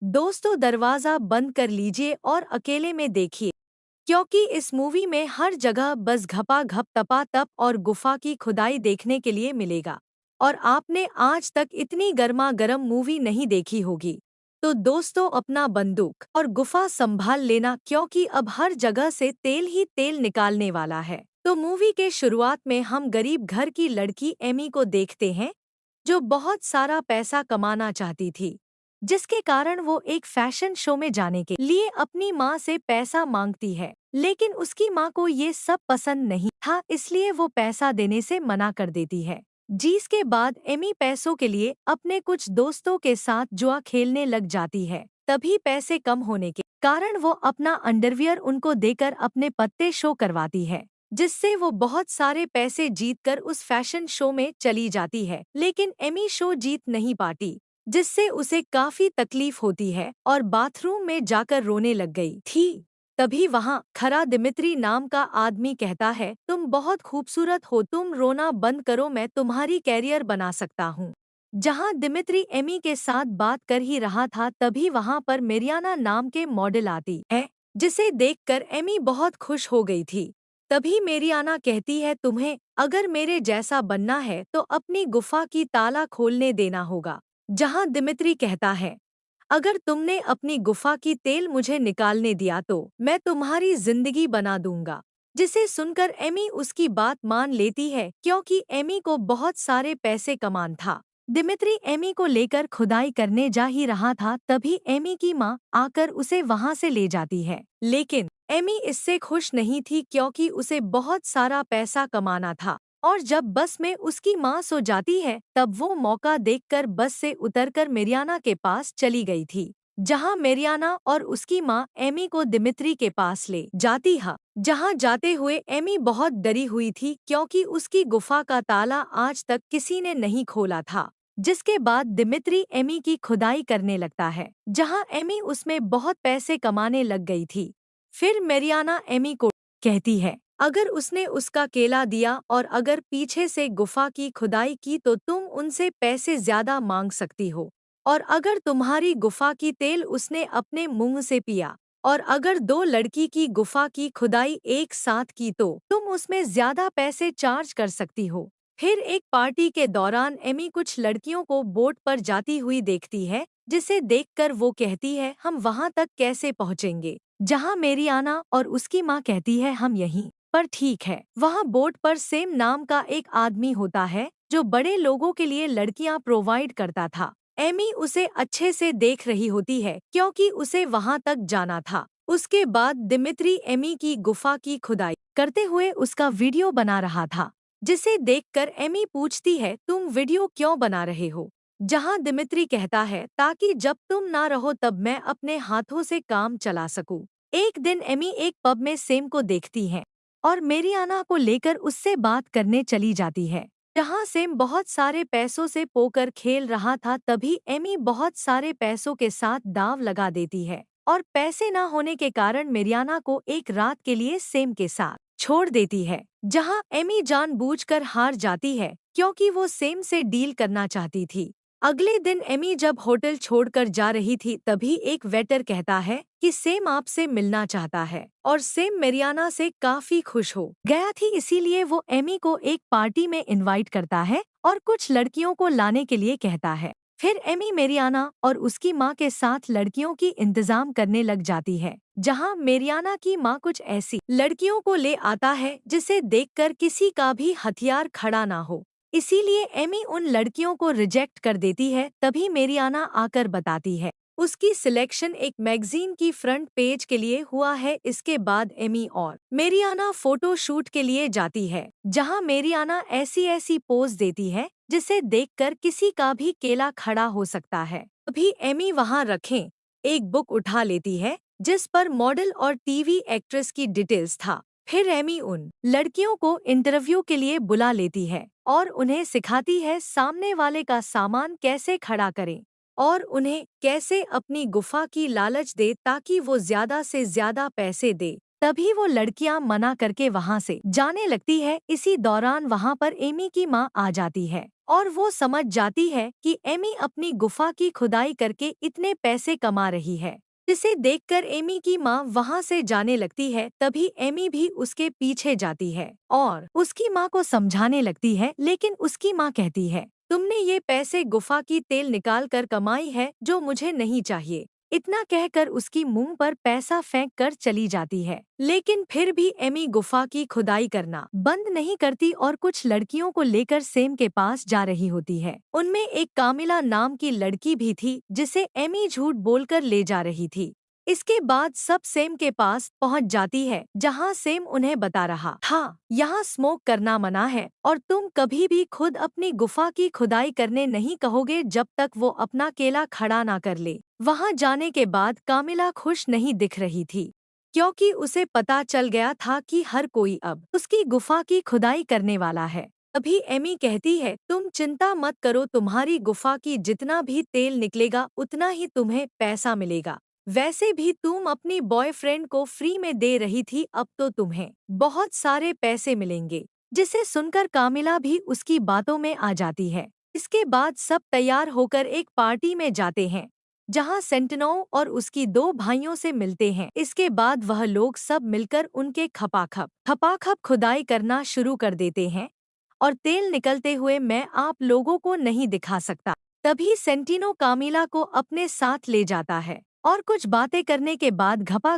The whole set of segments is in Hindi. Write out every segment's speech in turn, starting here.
दोस्तों, दरवाज़ा बंद कर लीजिए और अकेले में देखिए, क्योंकि इस मूवी में हर जगह बस घपा-घप, तपा-तप और गुफा की खुदाई देखने के लिए मिलेगा। और आपने आज तक इतनी गरमा-गरम मूवी नहीं देखी होगी। तो दोस्तों, अपना बंदूक और गुफा संभाल लेना, क्योंकि अब हर जगह से तेल ही तेल निकालने वाला है। तो मूवी के शुरुआत में हम गरीब घर की लड़की एमी को देखते हैं, जो बहुत सारा पैसा कमाना चाहती थी, जिसके कारण वो एक फैशन शो में जाने के लिए अपनी माँ से पैसा मांगती है। लेकिन उसकी माँ को ये सब पसंद नहीं था, इसलिए वो पैसा देने से मना कर देती है। जिसके बाद एमी पैसों के लिए अपने कुछ दोस्तों के साथ जुआ खेलने लग जाती है। तभी पैसे कम होने के कारण वो अपना अंडरवियर उनको देकर अपने पत्ते शो करवाती है, जिससे वो बहुत सारे पैसे जीतकर उस फैशन शो में चली जाती है। लेकिन एमी शो जीत नहीं पाती, जिससे उसे काफी तकलीफ होती है और बाथरूम में जाकर रोने लग गई थी। तभी वहाँ खरा दिमित्री नाम का आदमी कहता है, तुम बहुत खूबसूरत हो, तुम रोना बंद करो, मैं तुम्हारी कैरियर बना सकता हूँ। जहाँ दिमित्री एमी के साथ बात कर ही रहा था, तभी वहाँ पर मेरियाना नाम के मॉडल आती है, जिसे देखकर एमी बहुत खुश हो गई थी। तभी मेरियाना कहती है, तुम्हें अगर मेरे जैसा बनना है तो अपनी गुफा की ताला खोलने देना होगा। जहाँ दिमित्री कहता है, अगर तुमने अपनी गुफा की तेल मुझे निकालने दिया तो मैं तुम्हारी जिंदगी बना दूंगा। जिसे सुनकर एमी उसकी बात मान लेती है, क्योंकि एमी को बहुत सारे पैसे कमान था। दिमित्री एमी को लेकर खुदाई करने जा ही रहा था, तभी एमी की माँ आकर उसे वहां से ले जाती है। लेकिन एमी इससे खुश नहीं थी, क्योंकि उसे बहुत सारा पैसा कमाना था। और जब बस में उसकी माँ सो जाती है, तब वो मौका देखकर बस से उतरकर मेरियाना के पास चली गई थी। जहाँ मेरियाना और उसकी माँ एमी को दिमित्री के पास ले जाती है। जहाँ जाते हुए एमी बहुत डरी हुई थी, क्योंकि उसकी गुफा का ताला आज तक किसी ने नहीं खोला था। जिसके बाद दिमित्री एमी की खुदाई करने लगता है, जहाँ एमी उसमें बहुत पैसे कमाने लग गई थी। फिर मेरियाना एमी को कहती है, अगर उसने उसका केला दिया और अगर पीछे से गुफा की खुदाई की तो तुम उनसे पैसे ज्यादा मांग सकती हो। और अगर तुम्हारी गुफा की तेल उसने अपने मुंह से पिया और अगर दो लड़की की गुफा की खुदाई एक साथ की तो तुम उसमें ज्यादा पैसे चार्ज कर सकती हो। फिर एक पार्टी के दौरान एमी कुछ लड़कियों को बोट पर जाती हुई देखती है, जिसे देखकर वो कहती है, हम वहां तक कैसे पहुंचेंगे। जहां मेरियाना और उसकी माँ कहती है, हम यहीं पर ठीक है। वहाँ बोट पर सेम नाम का एक आदमी होता है, जो बड़े लोगों के लिए लड़कियां प्रोवाइड करता था। एमी उसे अच्छे से देख रही होती है, क्योंकि उसे वहां तक जाना था। उसके बाद दिमित्री एमी की गुफा की खुदाई करते हुए उसका वीडियो बना रहा था, जिसे देखकर एमी पूछती है, तुम वीडियो क्यों बना रहे हो। जहां दिमित्री कहता है, ताकि जब तुम ना रहो तब मैं अपने हाथों से काम चला सकूं। एक दिन एमी एक पब में सेम को देखती है और मेरियाना को लेकर उससे बात करने चली जाती है। जहाँ सेम बहुत सारे पैसों से पोकर खेल रहा था, तभी एमी बहुत सारे पैसों के साथ दांव लगा देती है और पैसे न होने के कारण मेरियाना को एक रात के लिए सेम के साथ छोड़ देती है। जहाँ एमी जानबूझकर हार जाती है, क्योंकि वो सेम से डील करना चाहती थी। अगले दिन एमी जब होटल छोड़कर जा रही थी, तभी एक वेटर कहता है कि सेम आपसे मिलना चाहता है और सेम मेरियाना से काफी खुश हो गया थी, इसीलिए वो एमी को एक पार्टी में इनवाइट करता है और कुछ लड़कियों को लाने के लिए कहता है। फिर एमी मेरियाना और उसकी माँ के साथ लड़कियों की इंतजाम करने लग जाती है, जहाँ मेरियाना की माँ कुछ ऐसी लड़कियों को ले आता है जिसे देखकर किसी का भी हथियार खड़ा ना हो। इसीलिए एमी उन लड़कियों को रिजेक्ट कर देती है। तभी मेरियाना आकर बताती है, उसकी सिलेक्शन एक मैगजीन की फ्रंट पेज के लिए हुआ है। इसके बाद एमी और मेरियाना फोटो शूट के लिए जाती है, जहां मेरियाना ऐसी ऐसी पोज देती है जिसे देखकर किसी का भी केला खड़ा हो सकता है। अभी एमी वहां रखें एक बुक उठा लेती है, जिस पर मॉडल और टीवी एक्ट्रेस की डिटेल्स था। फिर एमी उन लड़कियों को इंटरव्यू के लिए बुला लेती है और उन्हें सिखाती है सामने वाले का सामान कैसे खड़ा करें और उन्हें कैसे अपनी गुफा की लालच दे, ताकि वो ज्यादा से ज्यादा पैसे दे। तभी वो लड़कियां मना करके वहां से जाने लगती है। इसी दौरान वहां पर एमी की माँ आ जाती है और वो समझ जाती है कि एमी अपनी गुफा की खुदाई करके इतने पैसे कमा रही है, जिसे देखकर एमी की माँ वहां से जाने लगती है। तभी एमी भी उसके पीछे जाती है और उसकी माँ को समझाने लगती है, लेकिन उसकी माँ कहती है, तुमने ये पैसे गुफा की तेल निकाल कर कमाई है जो मुझे नहीं चाहिए। इतना कहकर उसकी मुंह पर पैसा फेंक कर चली जाती है। लेकिन फिर भी एमी गुफा की खुदाई करना बंद नहीं करती और कुछ लड़कियों को लेकर सेम के पास जा रही होती है। उनमें एक कामिला नाम की लड़की भी थी जिसे एमी झूठ बोलकर ले जा रही थी। इसके बाद सब सेम के पास पहुंच जाती है, जहां सेम उन्हें बता रहा था, यहाँ स्मोक करना मना है और तुम कभी भी खुद अपनी गुफा की खुदाई करने नहीं कहोगे जब तक वो अपना केला खड़ा ना कर ले। वहां जाने के बाद कामिला खुश नहीं दिख रही थी, क्योंकि उसे पता चल गया था कि हर कोई अब उसकी गुफा की खुदाई करने वाला है। अभी एमी कहती है, तुम चिंता मत करो, तुम्हारी गुफा की जितना भी तेल निकलेगा उतना ही तुम्हें पैसा मिलेगा। वैसे भी तुम अपनी बॉयफ्रेंड को फ्री में दे रही थी, अब तो तुम्हें बहुत सारे पैसे मिलेंगे। जिसे सुनकर कामिला भी उसकी बातों में आ जाती है। इसके बाद सब तैयार होकर एक पार्टी में जाते हैं, जहां सेंटिनो और उसकी दो भाइयों से मिलते हैं। इसके बाद वह लोग सब मिलकर उनके खपाखप खुदाई करना शुरू कर देते हैं और तेल निकलते हुए मैं आप लोगों को नहीं दिखा सकता। तभी सेंटिनो कामिला को अपने साथ ले जाता है और कुछ बातें करने के बाद घपा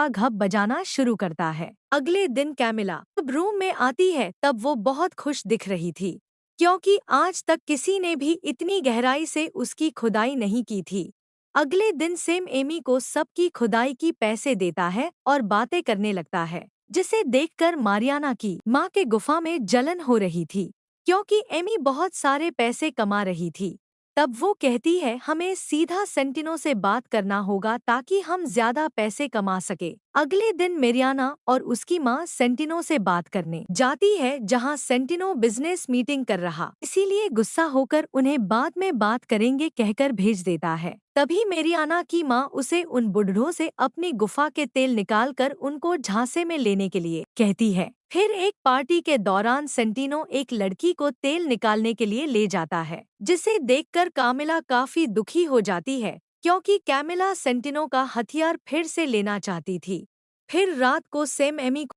घप बजाना शुरू करता है। अगले दिन कैमिला जब रूम में आती है तब वो बहुत खुश दिख रही थी, क्योंकि आज तक किसी ने भी इतनी गहराई से उसकी खुदाई नहीं की थी। अगले दिन सेम एमी को सबकी खुदाई की पैसे देता है और बातें करने लगता है, जिसे देखकर मारियाना की माँ के गुफा में जलन हो रही थी, क्योंकि एमी बहुत सारे पैसे कमा रही थी। तब वो कहती है, हमें सीधा सेंटिनो से बात करना होगा ताकि हम ज्यादा पैसे कमा सके। अगले दिन मेरियाना और उसकी माँ सेंटिनो से बात करने जाती है, जहां सेंटिनो बिजनेस मीटिंग कर रहा, इसीलिए गुस्सा होकर उन्हें बाद में बात करेंगे कहकर भेज देता है। तभी मेरियाना की माँ उसे उन बुढ़ों से अपनी गुफा के तेल निकालकर उनको झांसे में लेने के लिए कहती है। फिर एक पार्टी के दौरान सेंटिनो एक लड़की को तेल निकालने के लिए ले जाता है, जिसे देखकर कामिला काफी दुखी हो जाती है, क्योंकि कैमिला सेंटिनो का हथियार फिर से लेना चाहती थी। फिर रात को सेम एमी को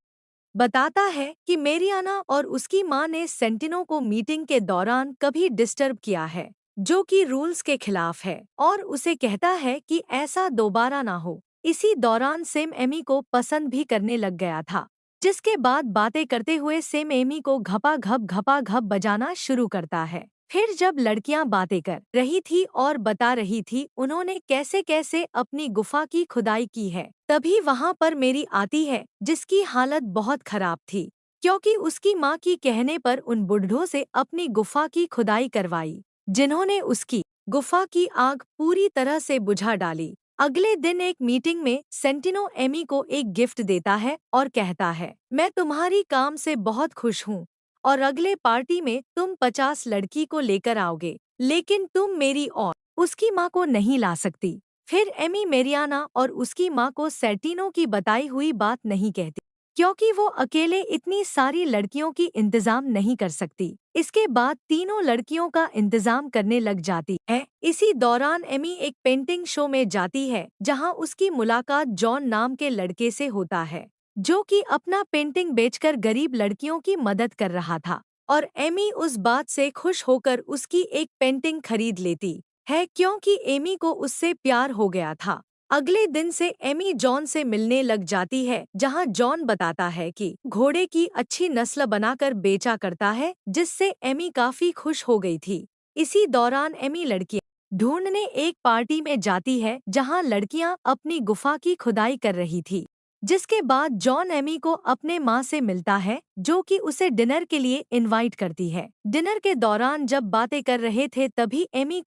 बताता है कि मेरियाना और उसकी माँ ने सेंटिनो को मीटिंग के दौरान कभी डिस्टर्ब किया है, जो कि रूल्स के खिलाफ है, और उसे कहता है कि ऐसा दोबारा ना हो। इसी दौरान सेम एमी को पसंद भी करने लग गया था, जिसके बाद बातें करते हुए सेम एमी को घपा घप बजाना शुरू करता है। फिर जब लड़कियां बातें कर रही थी और बता रही थी उन्होंने कैसे कैसे अपनी गुफा की खुदाई की है, तभी वहां पर मेरी आती है, जिसकी हालत बहुत खराब थी, क्योंकि उसकी माँ की कहने पर उन बुढ़ों से अपनी गुफा की खुदाई करवाई, जिन्होंने उसकी गुफा की आग पूरी तरह से बुझा डाली। अगले दिन एक मीटिंग में सेंटिनो एमी को एक गिफ्ट देता है और कहता है, मैं तुम्हारी काम से बहुत खुश हूँ और अगले पार्टी में तुम 50 लड़की को लेकर आओगे, लेकिन तुम मेरी और उसकी माँ को नहीं ला सकती। फिर एमी मेरियाना और उसकी माँ को सेंटिनो की बताई हुई बात नहीं कहती, क्योंकि वो अकेले इतनी सारी लड़कियों की इंतजाम नहीं कर सकती। इसके बाद तीनों लड़कियों का इंतजाम करने लग जाती है। इसी दौरान एमी एक पेंटिंग शो में जाती है, जहां उसकी मुलाकात जॉन नाम के लड़के से होता है, जो कि अपना पेंटिंग बेचकर गरीब लड़कियों की मदद कर रहा था, और एमी उस बात से खुश होकर उसकी एक पेंटिंग खरीद लेती है, क्योंकि एमी को उससे प्यार हो गया था। अगले दिन से एमी जॉन से मिलने लग जाती है, जहां जॉन बताता है कि घोड़े की अच्छी नस्ल बनाकर बेचा करता है, जिससे एमी काफी खुश हो गई थी। इसी दौरान एमी लड़कियां ढूंढने एक पार्टी में जाती है, जहां लड़कियां अपनी गुफा की खुदाई कर रही थी। जिसके बाद जॉन एमी को अपने माँ से मिलता है, जो कि उसे डिनर के लिए इनवाइट करती है। डिनर के दौरान जब बातें कर रहे थे तभी एमी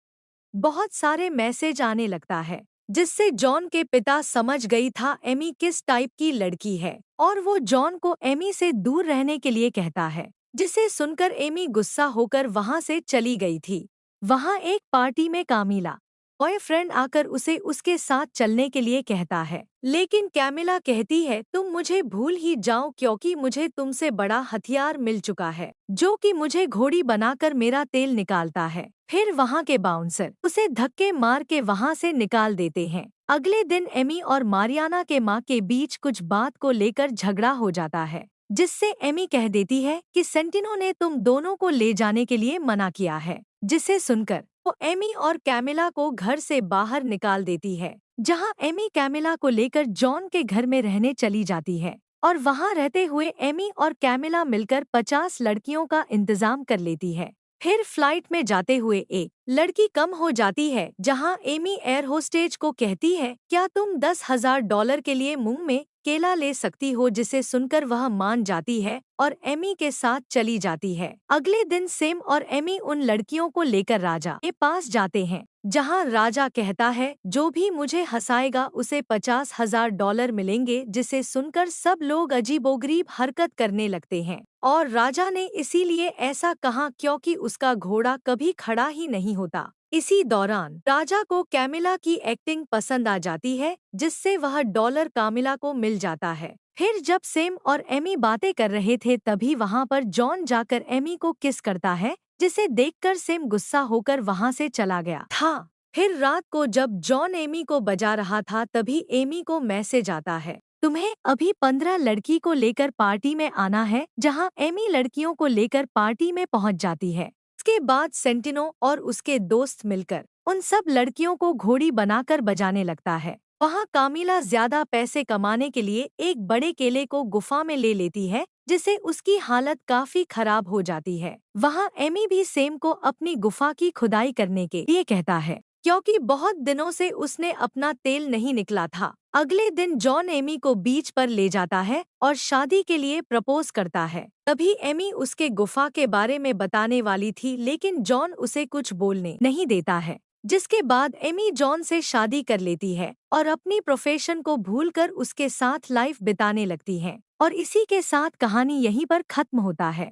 बहुत सारे मैसेज आने लगता है, जिससे जॉन के पिता समझ गई था एमी किस टाइप की लड़की है, और वो जॉन को एमी से दूर रहने के लिए कहता है, जिसे सुनकर एमी गुस्सा होकर वहां से चली गई थी। वहां एक पार्टी में कामिला बॉयफ्रेंड आकर उसे उसके साथ चलने के लिए कहता है, लेकिन कैमिला कहती है तुम मुझे भूल ही जाओ क्योंकि मुझे तुमसे बड़ा हथियार मिल चुका है, जो कि मुझे घोड़ी बनाकर मेरा तेल निकालता है। फिर वहाँ के बाउंसर उसे धक्के मार के वहाँ से निकाल देते हैं। अगले दिन एमी और मारियाना के माँ के बीच कुछ बात को लेकर झगड़ा हो जाता है, जिससे एमी कह देती है कि सेंटिनो ने तुम दोनों को ले जाने के लिए मना किया है, जिसे सुनकर वो एमी और कैमिला को घर से बाहर निकाल देती है, जहां एमी कैमिला को लेकर जॉन के घर में रहने चली जाती है और वहां रहते हुए एमी और कैमिला मिलकर 50 लड़कियों का इंतजाम कर लेती है। फिर फ्लाइट में जाते हुए एक लड़की कम हो जाती है, जहां एमी एयर होस्टेज को कहती है क्या तुम $10,000 के लिए मुंह में केला ले सकती हो, जिसे सुनकर वह मान जाती है और एमी के साथ चली जाती है। अगले दिन सेम और एमी उन लड़कियों को लेकर राजा के पास जाते हैं, जहां राजा कहता है जो भी मुझे हंसाएगा उसे $50,000 मिलेंगे, जिसे सुनकर सब लोग अजीबोगरीब हरकत करने लगते हैं और राजा ने इसीलिए ऐसा कहा क्योंकि उसका घोड़ा कभी खड़ा ही नहीं होता। इसी दौरान राजा को कैमिला की एक्टिंग पसंद आ जाती है, जिससे वह डॉलर कामिला को मिल जाता है। फिर जब सेम और एमी बातें कर रहे थे तभी वहां पर जॉन जाकर एमी को किस करता है, जिसे देखकर सेम गुस्सा होकर वहां से चला गया था। फिर रात को जब जॉन एमी को बजा रहा था तभी एमी को मैसेज आता है, तुम्हें अभी 15 लड़की को लेकर पार्टी में आना है, जहां एमी लड़कियों को लेकर पार्टी में पहुंच जाती है। इसके बाद सेंटिनो और उसके दोस्त मिलकर उन सब लड़कियों को घोड़ी बनाकर बजाने लगता है। वहाँ कामिला ज्यादा पैसे कमाने के लिए एक बड़े केले को गुफा में ले लेती है, जिससे उसकी हालत काफी खराब हो जाती है। वहाँ एमी भी सेम को अपनी गुफा की खुदाई करने के लिए कहता है, क्योंकि बहुत दिनों से उसने अपना तेल नहीं निकला था। अगले दिन जॉन एमी को बीच पर ले जाता है और शादी के लिए प्रपोज करता है। तभी एमी उसके गुफा के बारे में बताने वाली थी, लेकिन जॉन उसे कुछ बोलने नहीं देता है, जिसके बाद एमी जॉन से शादी कर लेती है और अपनी प्रोफेशन को भूलकर उसके साथ लाइफ बिताने लगती है। और इसी के साथ कहानी यहीं पर खत्म होता है।